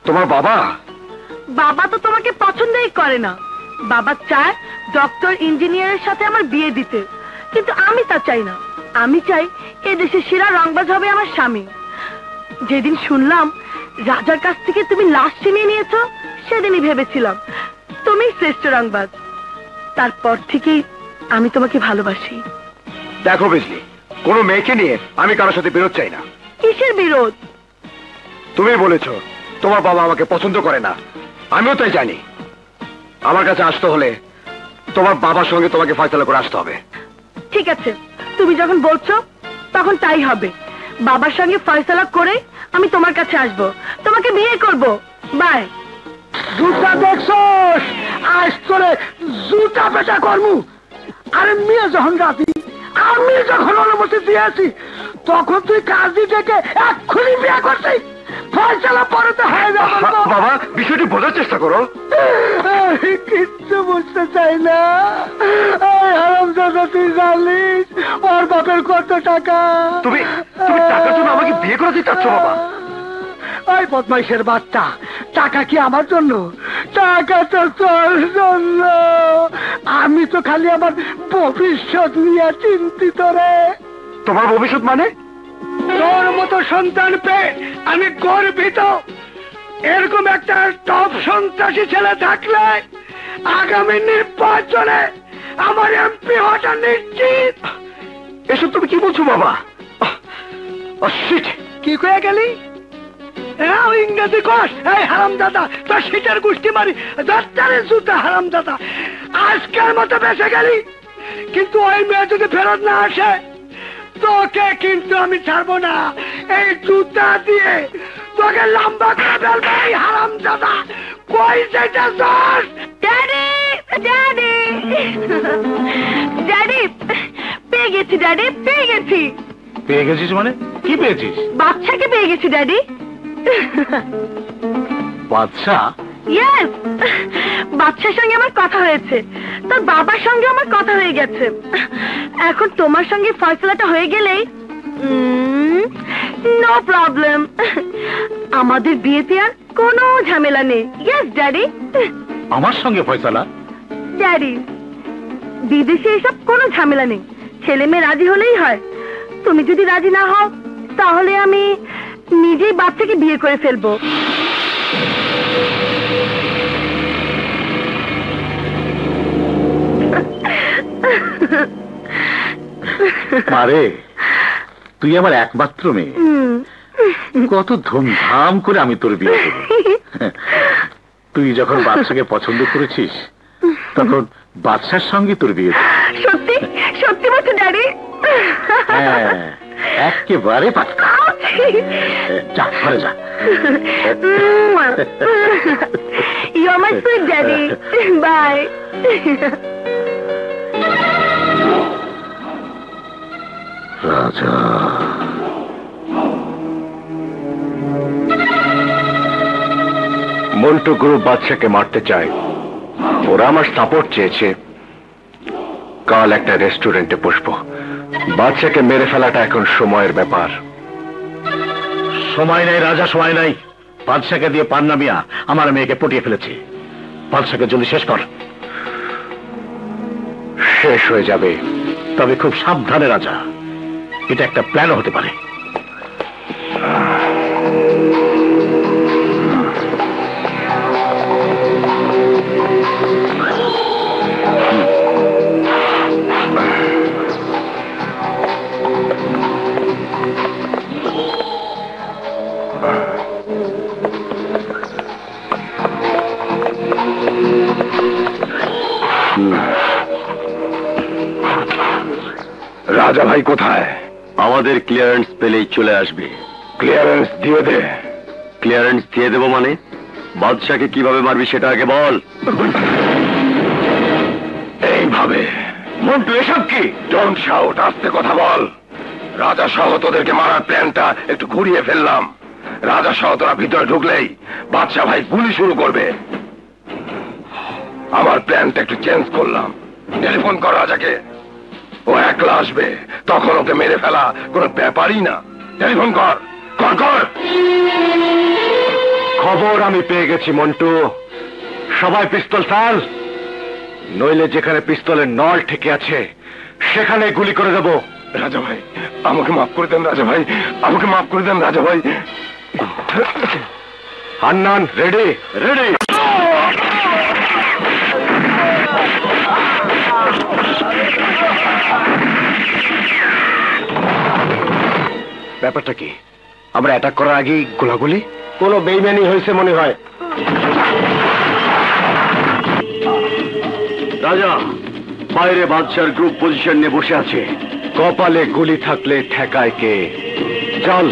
তোমার বাবা? বাবা তো তোমাকে পছন্দই করে না। বাবা চায় ডক্টর ইঞ্জিনিয়ারের সাথে আমার বিয়ে দিতে, কিন্তু আমি তা চাই না। আমি চাই এদেশের সেরা রংবাজ হবে আমার স্বামী। যেদিন শুনলাম রাজার কাছ থেকে তুমি লাশ ছিনিয়ে নিয়েছো, সেদিনই ভেবেছিলাম তুমি শ্রেষ্ঠ রংবাজ। তারপর থেকেই আমি তোমাকে ভালোবাসি। দেখো বিজলি, কোনো মেয়েকে নিয়ে আমি কারোর সাথে বিরোধ চাই না। কিসের বিরোধ? তুমি বলেছো তোমার বাবা আমাকে পছন্দ করে না, আমিও তাই জানি। আমার কাছে আসতে হলে তোমার বাবার সঙ্গে তোমাকে ফয়সালা করে আসতে হবে। ঠিক আছে, তুমি যখন বলছো তখন তাই হবে। বাবার সঙ্গে ফয়সালা করে আমি তোমার কাছে আসব, তোমাকে বিয়ে করব। বাই। জুতা দেখছস? আজ তোরে জুতা পেটা করমু। আরে মেয়ে যখন রাজি, আমি যখন অনুমতি দিয়েছি, তখন তুই কাজী ডেকে এক্ষুনি বিয়ে করছিস। ফয়সালা পরে তো হয়ে যাবে। বাবা, বিষয়টি বোঝার চেষ্টা করো। কিচ্ছু বুঝতে চাই না। হারামজাদা, তুই জানিস ওর বাপের কত টাকা? তুমি টাকার জন্য আমাকে বিয়ে করে দিতে চাচ্ছ বাবা? ওই বদমাইশের বাচ্চা, টাকা কি আমার জন্য? টাকা তো তোর জন্য। আমি তো খালি আমার ভবিষ্যৎ নিয়ে চিন্তিত রে। তোমার ভবিষ্যৎ মানে? তোর মতো সন্তান পেয়ে আমি গর্বিত। এরকম একটা টপ সন্ত্রাসী ছেলে থাকলে আগামী নির্বাচনে আমার এমপি হওয়াটা নিশ্চিত। এসব তুমি কি বলছো বাবা? কি কয়ে গেলি? ইংরেজি কস? এই হারামজাদা, তোর শীতের গোষ্ঠী মারি দরজারে জুতা। হারামজাদা, আজকের মতো বেঁচে গেলি, কিন্তু ওই মেয়ে যদি ফেরত না আসে, তোকে কিন্তু আমি ছাড়বো না। এই জুতা দিয়ে তোকে লম্বা করে ফেলবো। এই হারামজাদা, কই যাইতেছস? ড্যাডি, ড্যাডি, ড্যাডি, পেয়ে গেছি ড্যাডি, পেয়ে গেছি। পেয়ে গেছিস মানে? কি পেয়েছিস? বাচ্চাকে পেয়ে গেছি ড্যাডি। বাচ্চা? ইয়েস, বাচ্চার সঙ্গে আমার কথা হয়েছে, তোর বাবার সঙ্গে আমার কথা হয়ে গেছে। এখন তোমার সঙ্গে ফয়সালাটা হয়ে গেলেই নো প্রবলেম। আমাদের বিয়েতে আর কোনো ঝামেলা নেই। Yes daddy. আমার সঙ্গে ফয়সালা? ড্যাডি, বিদেশে এসব কোনো ঝামেলা নেই, ছেলে মেয়ে রাজি হলেই হয়। তুমি যদি রাজি না হও, তাহলে আমি নিজেই বাচ্চাকে বিয়ে করে ফেলবো। আরে, তুই আমার একমাত্র মেয়ে, কত ধুমধাম করে আমি তোর বিয়ে করব। তুই যখন বাচ্চাকে পছন্দ করেছিস, তখন বাচ্চার সঙ্গে তোর বিয়ে। সত্যি সত্যি বলছো ড্যাডি? হ্যাঁ, একেবারে পাক্কা। যা, ঘরে যা। You are my sweet daddy. Bye. রাজা, মন্টু গ্রুপ বাদশাকে মারতে চায়, ওরা আমার সাপোর্ট চেয়েছে। কাল একটা রেস্টুরেন্টে বসবো। বাদশাকে মেরে ফেলাটা এখন সময়ের ব্যাপার। সময় নাই রাজা, সময় নাই। বাদশাকে দিয়ে পান্না মিয়া আমার মেয়েকে পটিয়ে ফেলেছে। বাদশাকে জলদি শেষ কর। শেষ হয়ে যাবে, তবে খুব সাবধানে রাজা, এটা একটা প্ল্যানও হতে পারে। রাজা ভাই কোথায়? আমাদের ক্লিয়ারেন্স পেলেই চলে আসবে। ক্লিয়ারেন্স দিয়ে দে। ক্লিয়ারেন্স দিয়ে দেবো মানে? বাদশাকে কিভাবে মারবি সেটা আগে বল। এইভাবে। মন্টু, এসব কি? ডোন্ট শাউট, আস্তে কথা বল। রাজা সহ তোদেরকে মারার প্ল্যানটা একটু ঘুরিয়ে ফেললাম। রাজা সহ তোরা ভিতরে ঢুকলেই বাদশা ভাই গুলি শুরু করবে। আমার প্ল্যানটা একটু চেঞ্জ করলাম। টেলিফোন কর রাজাকে, ও একলা আসবে, তখন ওকে মেরে ফেলা কোনো ব্যাপারই না। টেলিফোন কর, কর কর। খবর আমি পেয়ে গেছি মন্টু। সবাই পিস্তল ফেল, নইলে যেখানে পিস্তলের নল ঠেকে আছে সেখানে গুলি করে দেব। রাজা ভাই, আমাকে মাফ করে দেন রাজা ভাই, আমাকে মাফ করে দেন রাজা ভাই। হান্নান রেডি? রেডি। ব্যাপারটা কি? আমরা অ্যাটাক করার আগেই গোলাগুলি? কোনো বেইমানি হয়েছে মনে হয়। রাজা, বাইরে বাদশার গ্রুপ পজিশন নিয়ে বসে আছে। কপালে গুলি থাকলে ঠেকায় কে? চল।